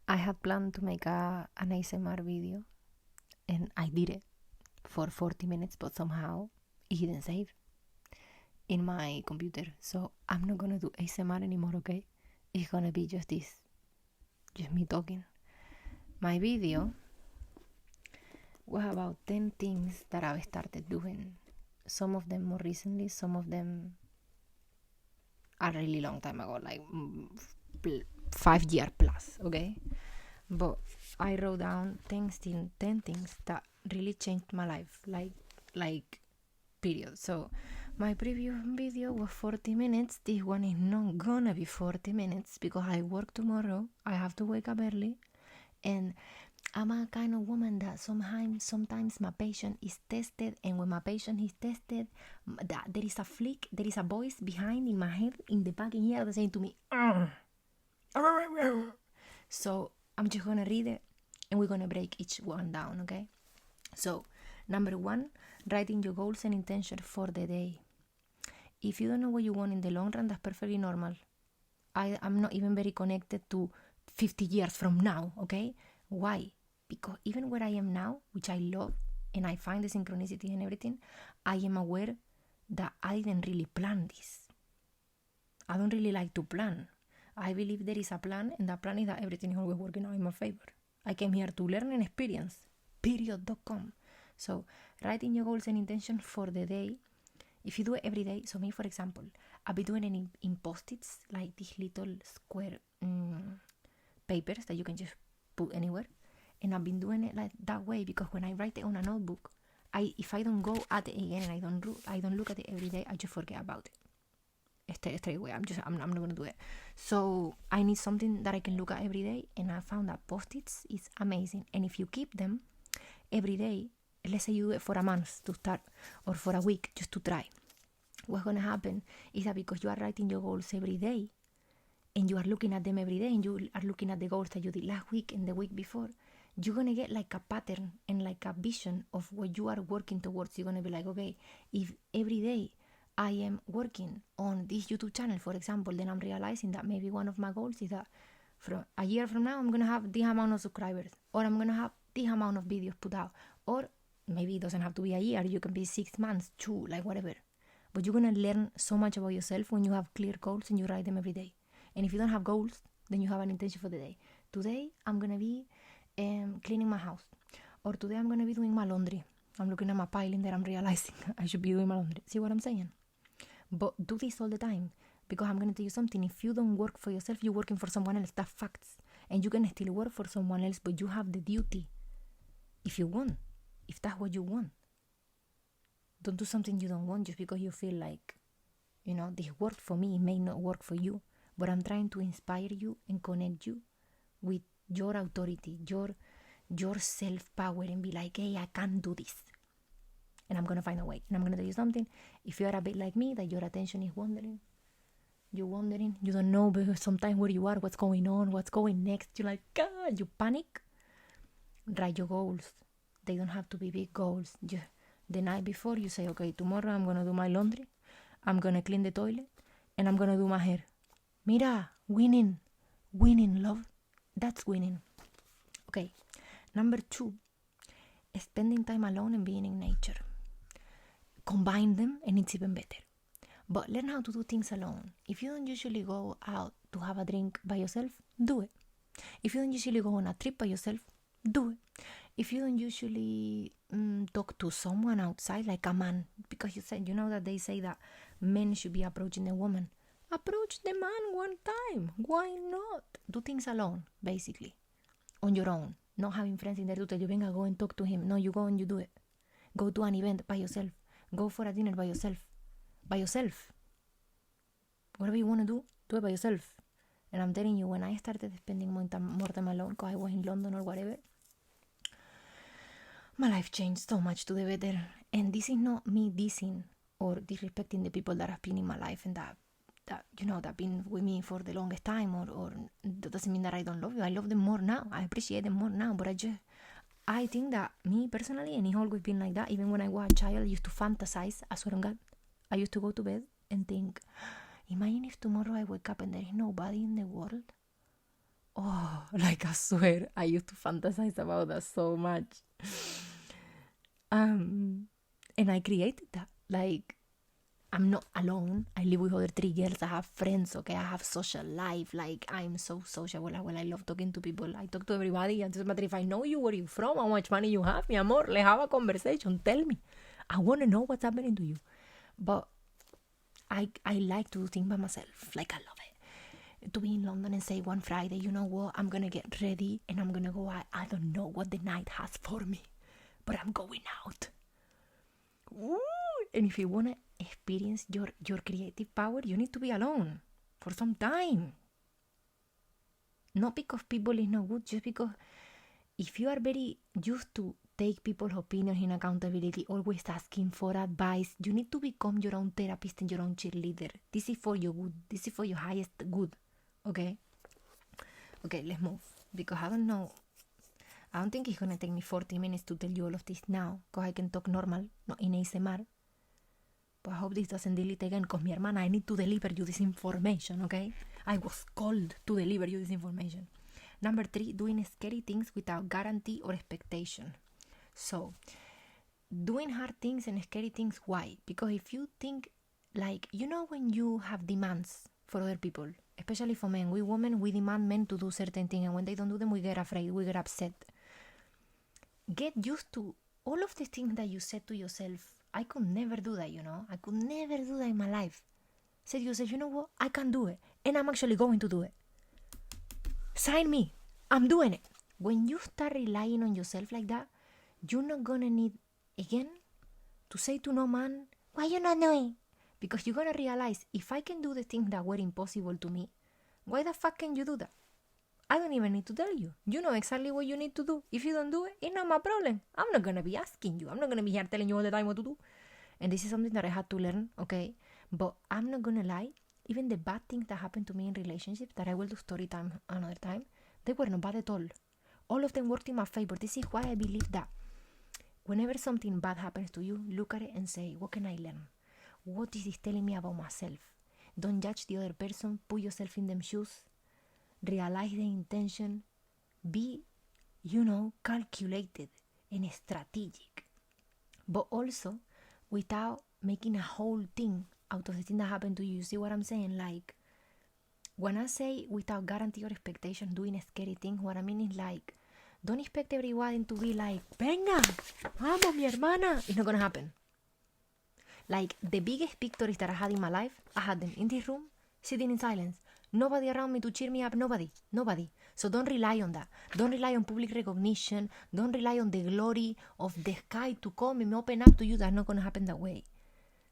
I had planned to make an ASMR video, and I did it for 40 minutes, but somehow it didn't save in my computer. So I'm not gonna do ASMR anymore, okay? It's gonna be just this, just me talking. My video was about 10 things that I've started doing. Some of them more recently, some of them a really long time ago, like 5 years plus, okay? But I wrote down 10 things that really changed my life, like period. So my previous video was 40 minutes. This one is not gonna be 40 minutes because I work tomorrow. I have to wake up early, and I'm a kind of woman that sometimes my patience is tested, and when my patience is tested, there is a flick, there is a voice behind in my head, in the back in here, that's saying to me, so I'm just gonna read it, and we're gonna break each one down, okay? So, number 1, writing your goals and intentions for the day. If you don't know what you want in the long run, that's perfectly normal. I'm not even very connected to 50 years from now, okay? Why? Because even where I am now, which I love, and I find the synchronicity and everything, I am aware that I didn't really plan this. I don't really like to plan. I believe there is a plan, and that plan is that everything is always working out in my favor. I came here to learn and experience. Period.com. So, writing your goals and intentions for the day. If you do it every day, so me, for example, I'll be doing it in post-its, like these little square papers that you can just put anywhere. And I've been doing it like that way because when I write it on a notebook, if I don't go at it again and I don't look at it every day, I just forget about it. Straight away. I'm not gonna do it. So I need something that I can look at every day, and I found that post-its is amazing. And if you keep them every day, let's say you do it for a month to start, or for a week just to try, what's gonna happen is that because you are writing your goals every day, and you are looking at them every day, and you are looking at the goals that you did last week and the week before, you're gonna get like a pattern and like a vision of what you are working towards. You're gonna be like, okay, if every day I am working on this YouTube channel, for example, then I'm realizing that maybe one of my goals is that from a year from now, I'm gonna have this amount of subscribers, or I'm gonna have this amount of videos put out, or maybe it doesn't have to be a year, you can be 6 months, 2, like whatever. But you're gonna learn so much about yourself when you have clear goals and you write them every day. And if you don't have goals, then you have an intention for the day. Today, I'm gonna be cleaning my house, or today I'm gonna be doing my laundry. I'm looking at my piling that I'm realizing I should be doing my laundry. See what I'm saying? But do this all the time, because I'm gonna tell you something. If you don't work for yourself, you're working for someone else. That's facts. And you can still work for someone else, but you have the duty, if you want, if that's what you want. Don't do something you don't want just because you feel like, this worked for me. It may not work for you, but I'm trying to inspire you and connect you with your authority, your self-power, and be like, hey, I can do this. And I'm gonna find a way. And I'm gonna tell you something. If you are a bit like me, that your attention is wandering, you don't know sometimes where you are, what's going on, what's going next. You're like, God, you panic. Write your goals. They don't have to be big goals. The night before, you say, okay, tomorrow I'm gonna do my laundry, I'm gonna clean the toilet, and I'm gonna do my hair. Mira, winning, love. That's winning. Okay, number 2, spending time alone and being in nature. Combine them and it's even better. But learn how to do things alone. If you don't usually go out to have a drink by yourself, do it. If you don't usually go on a trip by yourself, do it. If you don't usually talk to someone outside, like a man, because that they say that men should be approaching a woman. Approach the man one time. Why not? Do things alone, basically. On your own. Not having friends in there to tell you, venga, go and talk to him. No, you go and you do it. Go to an event by yourself. Go for a dinner by yourself. By yourself. Whatever you want to do it by yourself. And I'm telling you, when I started spending more time alone, because I was in London or whatever, my life changed so much to the better. And this is not me dissing or disrespecting the people that have been in my life and that have been with me for the longest time, or that doesn't mean that I don't love you. I love them more now. I appreciate them more now. But I think that me personally, and it's always been like that, even when I was a child, I used to fantasize. I swear on God, I used to go to bed and think, imagine if tomorrow I wake up and there is nobody in the world, Oh, like I swear, I used to fantasize about that so much. And I created that. Like, I'm not alone. I live with other 3 girls. I have friends, okay? I have social life. Like, I'm so sociable. Well, I love talking to people. I talk to everybody. It doesn't matter if I know you, where you from, how much money you have, mi amor. Let's have a conversation. Tell me. I want to know what's happening to you. But I like to do things by myself. Like, I love it. To be in London and say one Friday, you know what, I'm gonna get ready and I'm gonna go out. I don't know what the night has for me, but I'm going out. Ooh. And if you wanna experience your creative power, you need to be alone for some time. Not because people is not good, just because if you are very used to take people's opinions in accountability, always asking for advice, you need to become your own therapist and your own cheerleader. This is for your good. This is for your highest good. Okay, let's move. Because I don't know. I don't think it's going to take me 40 minutes to tell you all of this now. Because I can talk normal, not in ASMR. But I hope this doesn't delete again. Because mi hermana, I need to deliver you this information, okay? I was called to deliver you this information. Number 3, doing scary things without guarantee or expectation. So, doing hard things and scary things, why? Because if you think, like, you know when you have demands for other people, especially for men, we women, we demand men to do certain things, and when they don't do them, we get afraid, we get upset. Get used to all of the things that you said to yourself. I could never do that, you know? I could never do that in my life. Said to yourself, you know what? I can do it, and I'm actually going to do it. Sign me. I'm doing it. When you start relying on yourself like that, you're not gonna need, again, to say to no man, why you not doing? Because you're gonna realize, if I can do the things that were impossible to me, why the fuck can you do that? I don't even need to tell you. You know exactly what you need to do. If you don't do it, it's not my problem. I'm not gonna be asking you. I'm not gonna be here telling you all the time what to do. And this is something that I had to learn, okay? But I'm not gonna lie, even the bad things that happened to me in relationships, that I will do story time another time, they were not bad at all. All of them worked in my favor. This is why I believe that whenever something bad happens to you, look at it and say, what can I learn? What is this telling me about myself? Don't judge the other person. Put yourself in them shoes. Realize the intention. Be, calculated and strategic. But also, without making a whole thing out of the thing that happened to you. You see what I'm saying? Like, when I say without guarantee or expectation, doing scary things, what I mean is like, don't expect everyone to be like, venga, vamos, mi hermana. It's not gonna happen. Like, the biggest victories that I had in my life, I had them in this room, sitting in silence. Nobody around me to cheer me up. Nobody. So don't rely on that. Don't rely on public recognition. Don't rely on the glory of the sky to come and open up to you. That's not gonna happen that way.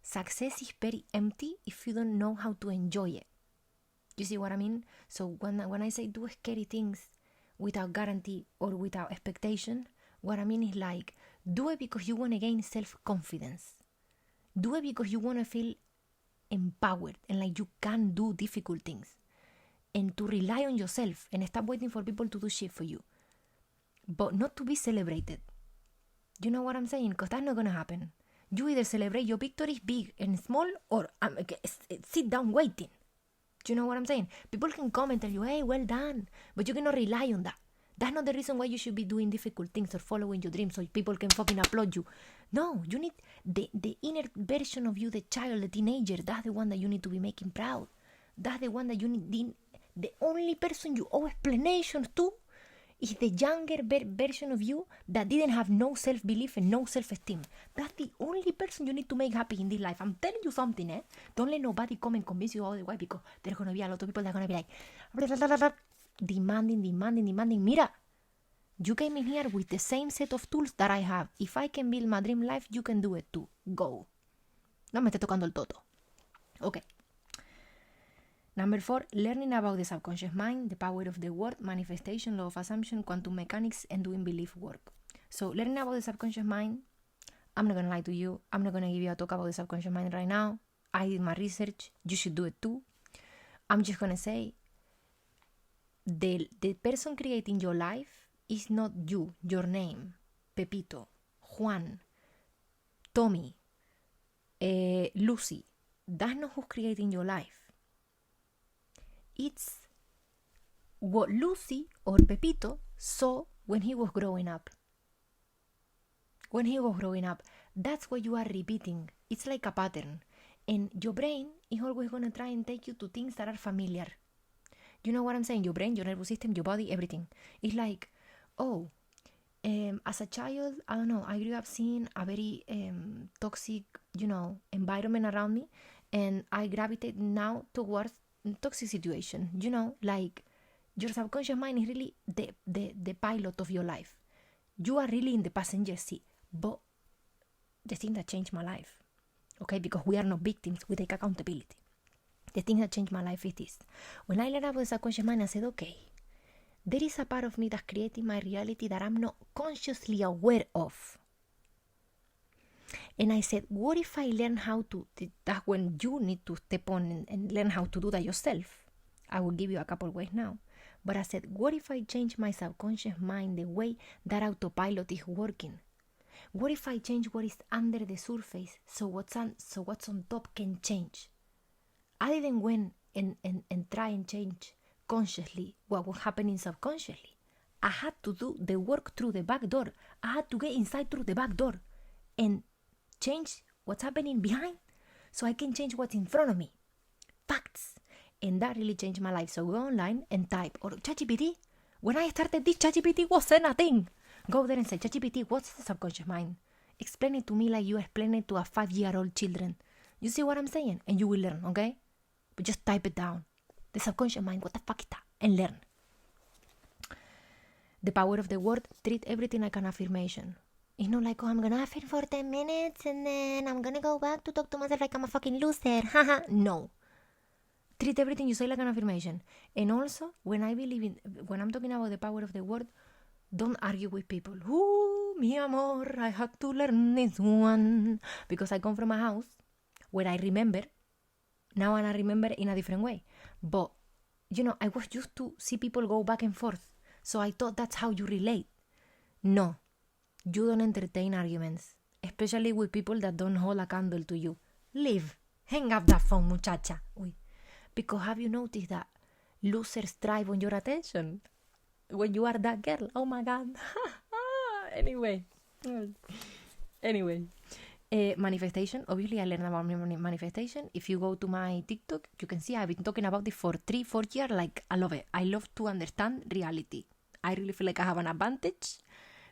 Success is very empty if you don't know how to enjoy it. You see what I mean? So when I say do scary things without guarantee or without expectation, what I mean is like, do it because you want to gain self-confidence. Do it because you want to feel empowered and like you can do difficult things. And to rely on yourself and stop waiting for people to do shit for you. But not to be celebrated. You know what I'm saying? Because that's not going to happen. You either celebrate your victories big and small, or sit down waiting. Do you know what I'm saying? People can come and tell you, hey, well done. But you cannot rely on that. That's not the reason why you should be doing difficult things or following your dreams so people can fucking applaud you. No, you need the inner version of you, the child, the teenager. That's the one that you need to be making proud. That's the one that you need. The only person you owe explanations to is the younger version of you that didn't have no self-belief and no self-esteem. That's the only person you need to make happy in this life. I'm telling you something, eh? Don't let nobody come and convince you otherwise, because there's going to be a lot of people that are going to be like, demanding. Mira, you came in here with the same set of tools that I have. If I can build my dream life, you can do it too. Go. No me esté tocando el toto. Okay. Number 4, learning about the subconscious mind, the power of the word, manifestation, law of assumption, quantum mechanics, and doing belief work. So learning about the subconscious mind, I'm not going to lie to you. I'm not going to give you a talk about the subconscious mind right now. I did my research. You should do it too. I'm just going to say, the person creating your life is not you, your name, Pepito, Juan, Tommy, Lucy. That's not who's creating your life. It's what Lucy or Pepito saw when he was growing up. When he was growing up, that's what you are repeating. It's like a pattern. And your brain is always going to try and take you to things that are familiar. You know what I'm saying? Your brain, your nervous system, your body, everything. It's like, oh, as a child, I don't know, I grew up seeing a very toxic, environment around me. And I gravitate now towards toxic situation. Like your subconscious mind is really the pilot of your life. You are really in the passenger seat. But the thing that changed my life, okay, because we are not victims, we take accountability. The thing that changed my life is this. When I learned about the subconscious mind, I said, okay, there is a part of me that's creating my reality that I'm not consciously aware of. And I said, what if I learn how to, that's when you need to step on and learn how to do that yourself. I will give you a couple ways now. But I said, what if I change my subconscious mind the way that autopilot is working? What if I change what is under the surface so what's on top can change? I didn't went and try and change consciously what was happening subconsciously. I had to do the work through the back door. I had to get inside through the back door and change what's happening behind so I can change what's in front of me. Facts. And that really changed my life. So go online and type, or ChatGPT. When I started this, ChatGPT wasn't a thing. Go there and say, ChatGPT, what's the subconscious mind? Explain it to me like you explain it to a 5-year-old children. You see what I'm saying? And you will learn, okay? But just type it down. The subconscious mind, what the fuck is that? And learn. The power of the word, treat everything like an affirmation. It's not like, oh, I'm gonna affirm for 10 minutes and then I'm gonna go back to talk to myself like I'm a fucking loser. Haha, no. Treat everything you say like an affirmation. And also, when I'm talking about the power of the word, don't argue with people. Ooh, mi amor, I had to learn this one. Because I come from a house where I remember, now and I remember in a different way. But, I was used to see people go back and forth. So I thought that's how you relate. No, you don't entertain arguments. Especially with people that don't hold a candle to you. Leave. Hang up that phone, muchacha. Uy. Because have you noticed that losers thrive on your attention? When you are that girl, oh my god. Anyway, manifestation. Obviously, I learned about manifestation. If you go to my TikTok, you can see I've been talking about it for 3-4 years. Like, I love it. I love to understand reality. I really feel like I have an advantage,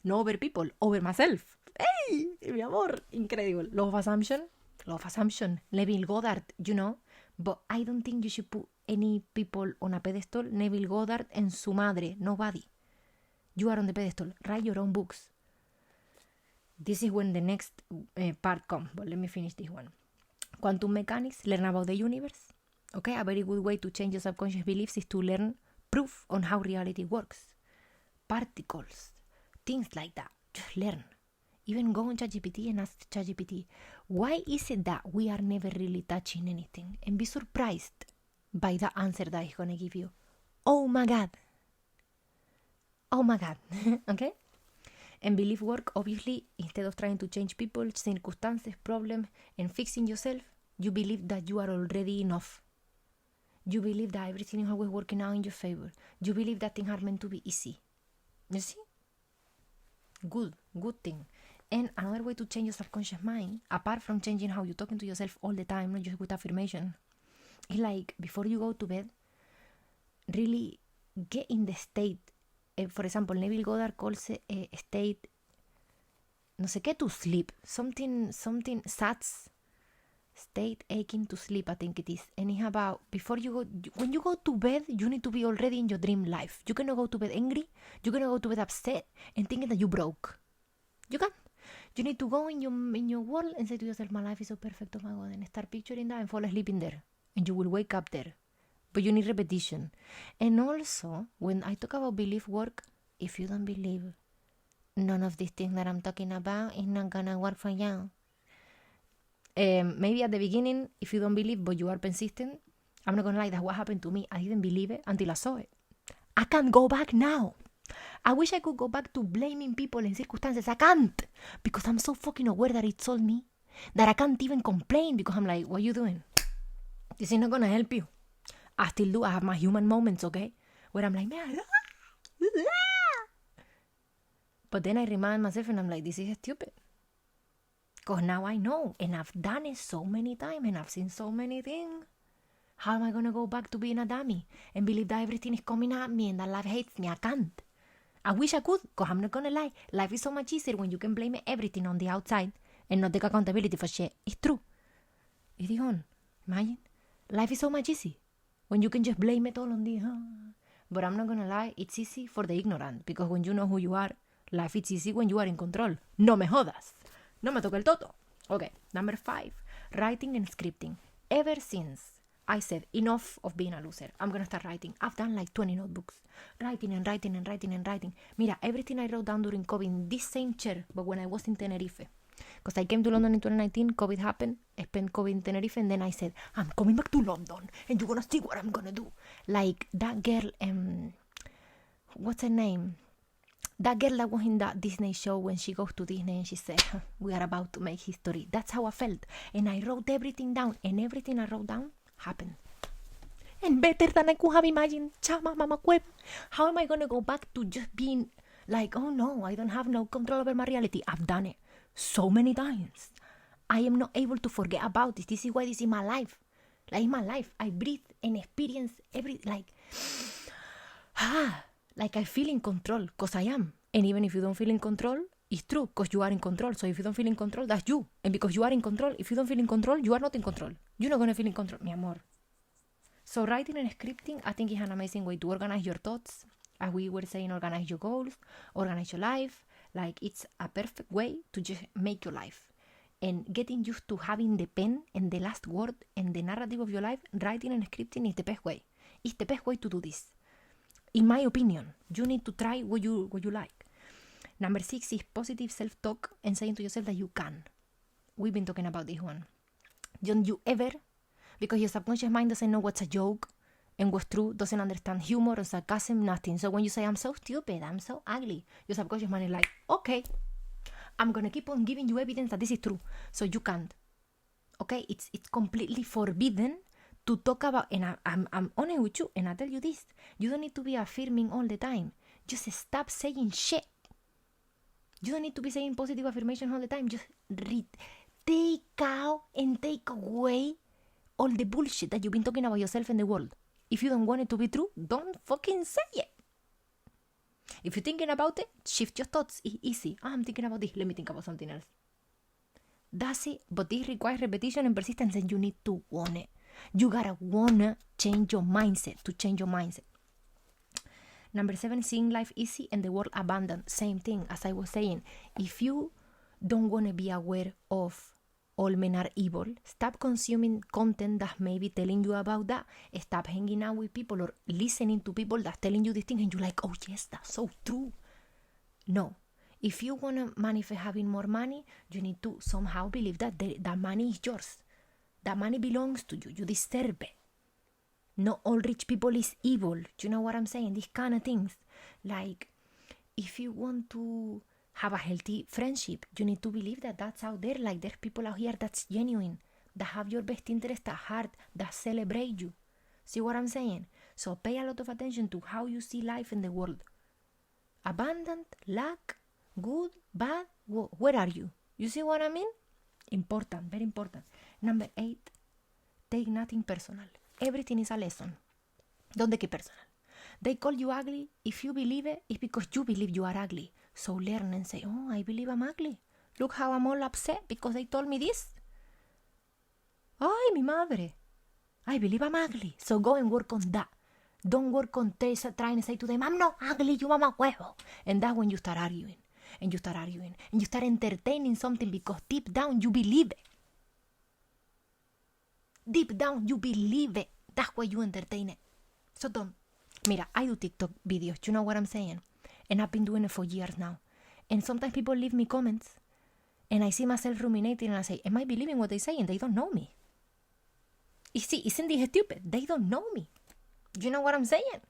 not over people, over myself. Hey, mi amor, incredible. Law of assumption. Neville Goddard, But I don't think you should put any people on a pedestal. Neville Goddard and su madre. Nobody. You are on the pedestal. Write your own books. This is when the next part comes. But let me finish this one. Quantum mechanics. Learn about the universe. Okay, a very good way to change your subconscious beliefs is to learn proof on how reality works. Particles. Things like that. Just learn. Even go on ChatGPT and ask ChatGPT, why is it that we are never really touching anything? And be surprised by the answer that it's going to give you. Oh my God. Okay? And belief work, obviously, instead of trying to change people, circumstances, problems, and fixing yourself, you believe that you are already enough. You believe that everything is always working out in your favor. You believe that things are meant to be easy. You see? Good thing. And another way to change your subconscious mind, apart from changing how you're talking to yourself all the time, not just with affirmation, is like before you go to bed, really get in the state. For example, Neville Goddard calls it a state, no sé qué, to sleep. Something, SATS, state aching to sleep, I think it is. And it's about, when you go to bed, you need to be already in your dream life. You cannot go to bed angry. You cannot go to bed upset and thinking that you broke. You can't. You need to go in your world and say to yourself, my life is so perfect, oh my God, and start picturing that and fall asleep in there. And you will wake up there. But you need repetition. And also, when I talk about belief work, if you don't believe, none of these things that I'm talking about is not gonna work for you. Maybe at the beginning, if you don't believe, but you are persistent, I'm not gonna lie, that's what happened to me. I didn't believe it until I saw it. I can't go back now. I wish I could go back to blaming people and circumstances. I can't, because I'm so fucking aware that it told me that I can't even complain, because I'm like, what are you doing? This is not gonna help you. I still do. I have my human moments, okay? where I'm like, man, but then I remind myself and I'm like, this is stupid. Because now I know, and I've done it so many times, and I've seen so many things. How am I going to go back to being a dummy and believe that everything is coming at me and that life hates me? I can't. I wish I could, because I'm not going to lie. Life is so much easier when you can blame everything on the outside and not take accountability for shit. It's true. It's the on. Imagine. Life is so much easy when you can just blame it all on the... But I'm not going to lie, it's easy for the ignorant, because when you know who you are, life is easy when you are in control. No me jodas. No me toque el toto. Okay, number 5, writing and scripting. Ever since I said enough of being a loser, I'm gonna start writing. I've done like 20 notebooks. Writing and writing and writing and writing. Mira, everything I wrote down during COVID in this same chair, but when I was in Tenerife. Because I came to London in 2019, COVID happened, I spent COVID in Tenerife, and then I said, I'm coming back to London, and you're gonna see what I'm gonna do. Like that girl, what's her name? That girl that was in that Disney show when she goes to Disney and she said, we are about to make history. That's how I felt. And I wrote everything down. And everything I wrote down happened. And better than I could have imagined. Chama, mama, cueva. How am I going to go back to just being like, oh no, I don't have no control over my reality? I've done it so many times. I am not able to forget about this. This is why this is my life. Like, in my life, I breathe and experience like I feel in control, because I am. And even if you don't feel in control, it's true, because you are in control. So if you don't feel in control, that's you. And because you are in control, if you don't feel in control, you are not in control. You're not going to feel in control, mi amor. So writing and scripting, I think, is an amazing way to organize your thoughts. As we were saying, organize your goals, organize your life. Like, it's a perfect way to just make your life. And getting used to having the pen and the last word and the narrative of your life, writing and scripting is the best way. It's the best way to do this. In my opinion, you need to try what you like. Number 6 is positive self-talk and saying to yourself that you can. We've been talking about this one. Don't you ever, because your subconscious mind doesn't know what's a joke and what's true, doesn't understand humor or sarcasm, nothing. So when you say, I'm so stupid, I'm so ugly, your subconscious mind is like, okay, I'm going to keep on giving you evidence that this is true. So you can't. Okay? It's completely forbidden to talk about, and I'm honest with you, and I tell you this, you don't need to be affirming all the time. Just stop saying shit. You don't need to be saying positive affirmation all the time. Just take out and take away all the bullshit that you've been talking about yourself and the world. If you don't want it to be true, don't fucking say it. If you're thinking about it, shift your thoughts. It's easy. I'm thinking about this. Let me think about something else. That's it. But this requires repetition and persistence, and you need to want it. You gotta wanna change your mindset to change your mindset. Number 7, seeing life easy and the world abundant. Same thing as I was saying. If you don't want to be aware of all men are evil, stop consuming content that may be telling you about that. Stop hanging out with people or listening to people that's telling you this thing and you're like, oh yes, that's so true. No. If you want to manifest having more money, you need to somehow believe that that money is yours. That money belongs to you. You deserve it. Not all rich people is evil. You know what I'm saying? These kind of things. Like, if you want to have a healthy friendship, you need to believe that that's out there. Like, there's people out here that's genuine, that have your best interest at heart, that celebrate you. See what I'm saying? So pay a lot of attention to how you see life in the world. Abundant, lack, good, bad, where are you? You see what I mean? Important, very important. Number 8, take nothing personal. Everything is a lesson. Don't take it personal. They call you ugly. If you believe it, it's because you believe you are ugly. So learn and say, oh, I believe I'm ugly. Look how I'm all upset because they told me this. Ay, mi madre. I believe I'm ugly. So go and work on that. Don't work on trying to say to them, I'm not ugly, you mama huevo. And that's when you start arguing. And you start arguing. And you start entertaining something because deep down you believe it. Deep down you believe it. That's why you entertain it. So don't. Mira, I do TikTok videos. You know what I'm saying? And I've been doing it for years now. And sometimes people leave me comments. And I see myself ruminating and I say, am I believing what they say? And they don't know me. You see, isn't this stupid? They don't know me. You know what I'm saying?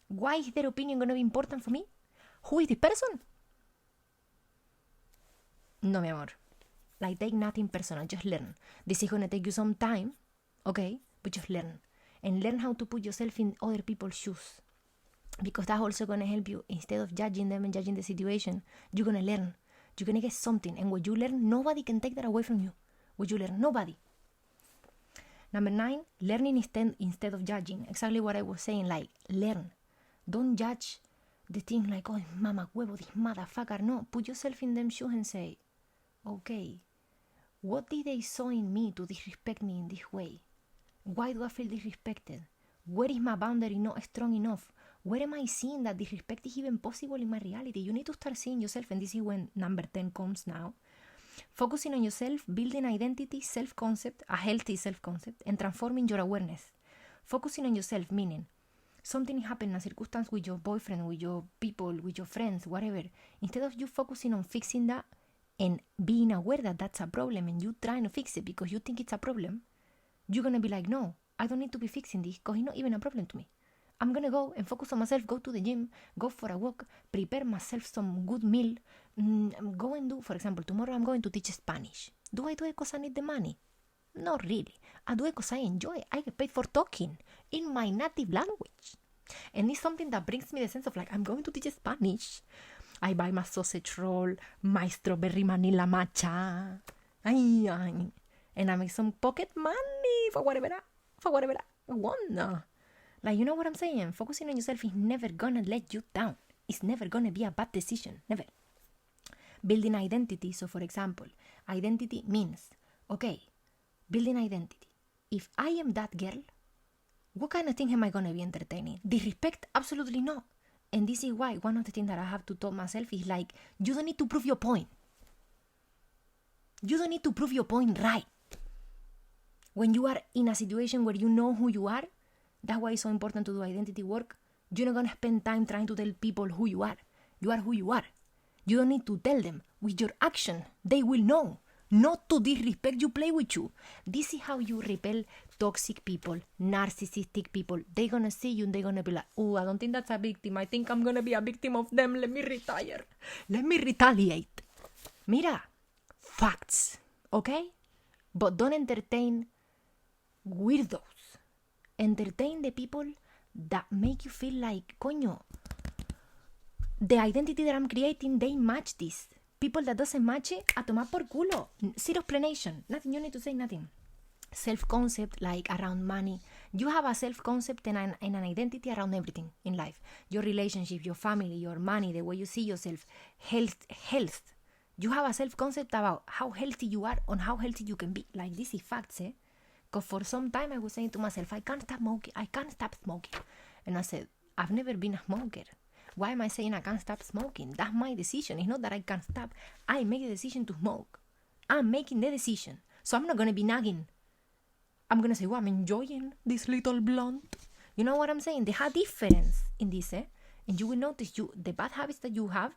Why is their opinion going to be important for me? Who is this person? No, mi amor. Like, take nothing personal. Just learn. This is going to take you some time. Okay? But just learn. and learn how to put yourself in other people's shoes. Because that's also going to help you. Instead of judging them and judging the situation, you're going to learn. You're going to get something. And what you learn, nobody can take that away from you. What you learn, nobody. Number 9, learning instead of judging. Exactly what I was saying, like, learn. Don't judge the thing like, oh, mama huevo, this motherfucker. No, put yourself in them shoes and say, okay, what did they saw in me to disrespect me in this way? Why do I feel disrespected? Where is my boundary not strong enough? Where am I seeing that disrespect is even possible in my reality? You need to start seeing yourself, and this is when number 10 comes now. Focusing on yourself, building identity, self-concept, a healthy self-concept, and transforming your awareness. Focusing on yourself, meaning something happened, a circumstance with your boyfriend, with your people, with your friends, whatever. Instead of you focusing on fixing that and being aware that that's a problem and you trying to fix it because you think it's a problem, you're going to be like, no, I don't need to be fixing this because it's not even a problem to me. I'm going to go and focus on myself, go to the gym, go for a walk, prepare myself some good meal, go and do, for example, tomorrow I'm going to teach Spanish. Do I do it because I need the money? Not really. I do it because I enjoy. I get paid for talking in my native language. And it's something that brings me the sense of like, I'm going to teach Spanish. I buy my sausage roll, my strawberry vanilla matcha. And I make some pocket money for whatever I want. Like, you know what I'm saying? Focusing on yourself is never gonna let you down. It's never gonna be a bad decision. Never. Building identity. So, for example, identity means, okay, building identity. If I am that girl, what kind of thing am I gonna be entertaining? Disrespect? Absolutely not. And this is why one of the things that I have to tell myself is like, you don't need to prove your point. You don't need to prove your point right. When you are in a situation where you know who you are, that's why it's so important to do identity work. You're not going to spend time trying to tell people who you are. You are who you are. You don't need to tell them. With your action, they will know. Not to disrespect you, play with you. This is how you repel toxic people, narcissistic people. They're going to see you and they're going to be like, oh, I don't think that's a victim. I think I'm going to be a victim of them. Let me retire. Let me retaliate. Mira, facts, okay? But don't entertain weirdos. Entertain the people that make you feel like, coño, the identity that I'm creating, they match this. People that doesn't match it, a tomar por culo. Zero explanation. Nothing, you need to say nothing. Self-concept, like around money. You have a self-concept and an identity around everything in life. Your relationship, your family, your money, the way you see yourself, health. You have a self-concept about how healthy you are and how healthy you can be. Like, this is facts, eh? Because for some time I was saying to myself, I can't stop smoking. And I said, I've never been a smoker. Why am I saying I can't stop smoking? That's my decision. It's not that I can't stop. I make the decision to smoke. I'm making the decision. So I'm not going to be nagging. I'm going to say, well, I'm enjoying this little blunt. You know what I'm saying? There's a difference in this, eh? And you will notice the bad habits that you have,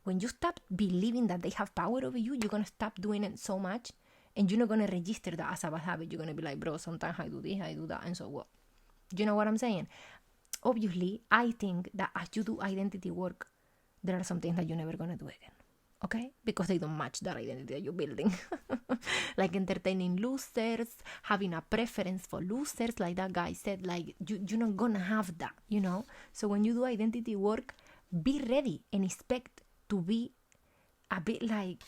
when you stop believing that they have power over you, you're going to stop doing it so much. And you're not going to register that as a bad habit. You're going to be like, bro, sometimes I do this, I do that, and so what? You know what I'm saying? Obviously, I think that as you do identity work, there are some things that you're never going to do again. Okay? Because they don't match that identity that you're building. Like entertaining losers, having a preference for losers, like that guy said, like, you're not going to have that, you know? So when you do identity work, be ready and expect to be a bit like,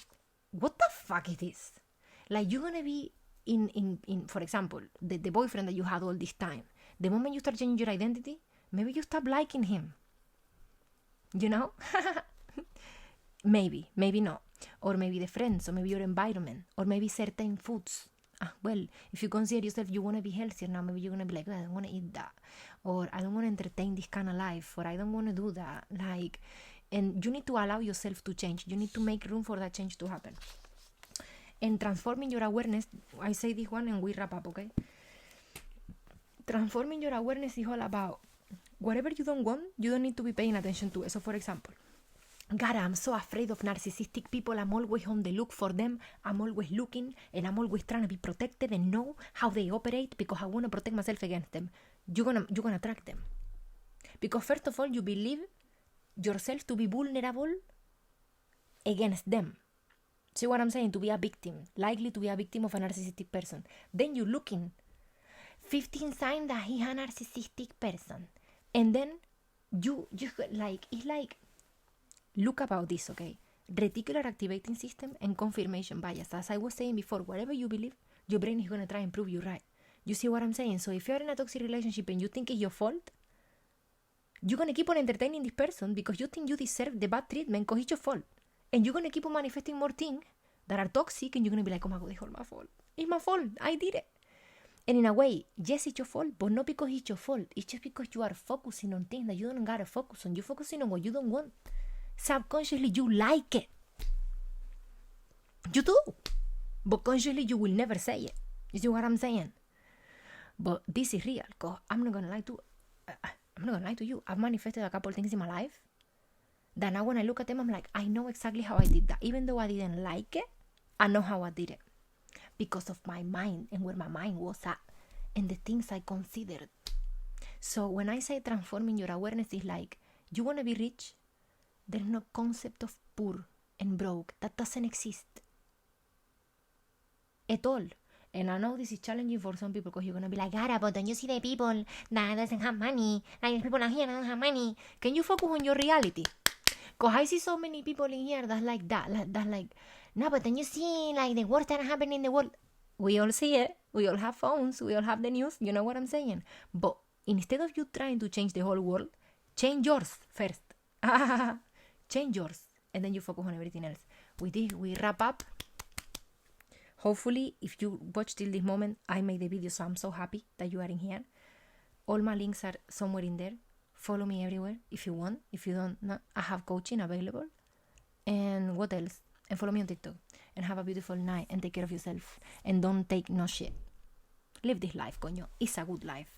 what the fuck is this? Like, you're going to be in for example, the boyfriend that you had all this time. The moment you start changing your identity, maybe you stop liking him. You know? Maybe not. Or maybe the friends, or maybe your environment, or maybe certain foods. Well, if you consider yourself you want to be healthier now, maybe you're going to be like, oh, I don't want to eat that. Or I don't want to entertain this kind of life. Or I don't want to do that. Like, and you need to allow yourself to change. You need to make room for that change to happen. And transforming your awareness, I say this one and we wrap up, okay? Transforming your awareness is all about whatever you don't want, you don't need to be paying attention to it. So, for example, God, I'm so afraid of narcissistic people. I'm always on the look for them. I'm always looking and I'm always trying to be protected and know how they operate because I want to protect myself against them. You're gonna attract them. Because first of all, you believe yourself to be vulnerable against them. See what I'm saying? To be a victim. Likely to be a victim of a narcissistic person. Then you're looking 15 signs that he's a narcissistic person. And then you like, it's like, look about this, okay? Reticular activating system and confirmation bias. As I was saying before, whatever you believe, your brain is going to try and prove you right. You see what I'm saying? So if you're in a toxic relationship and you think it's your fault, you're going to keep on entertaining this person because you think you deserve the bad treatment because it's your fault. And you're going to keep on manifesting more things that are toxic, and you're going to be like, oh my God, it's all my fault. It's my fault. I did it. And in a way, yes, it's your fault, but not because it's your fault. It's just because you are focusing on things that you don't gotta focus on. You're focusing on what you don't want. Subconsciously, you like it. You do. But consciously, you will never say it. You see what I'm saying? But this is real, because I'm not gonna lie to you. I've manifested a couple things in my life that now when I look at them, I'm like, I know exactly how I did that. Even though I didn't like it, I know how I did it. Because of my mind and where my mind was at and the things I considered. So when I say transforming your awareness, is like, you want to be rich? There's no concept of poor and broke. That doesn't exist at all. And I know this is challenging for some people because you're going to be like, Gara, but don't you see the people that doesn't have money? Like, the people out here that don't have money. Can you focus on your reality? Because I see so many people in here that's like that. That's like, no, but then you see like the worst that happened in the world. We all see it. We all have phones. We all have the news. You know what I'm saying? But instead of you trying to change the whole world, change yours first. Change yours. And then you focus on everything else. With this, we wrap up. Hopefully, if you watch till this moment, I made the video, so I'm so happy that you are in here. All my links are somewhere in there. Follow me everywhere if you want. If you don't, no, I have coaching available. And what else? And follow me on TikTok. And have a beautiful night. And take care of yourself. And don't take no shit. Live this life, coño. It's a good life.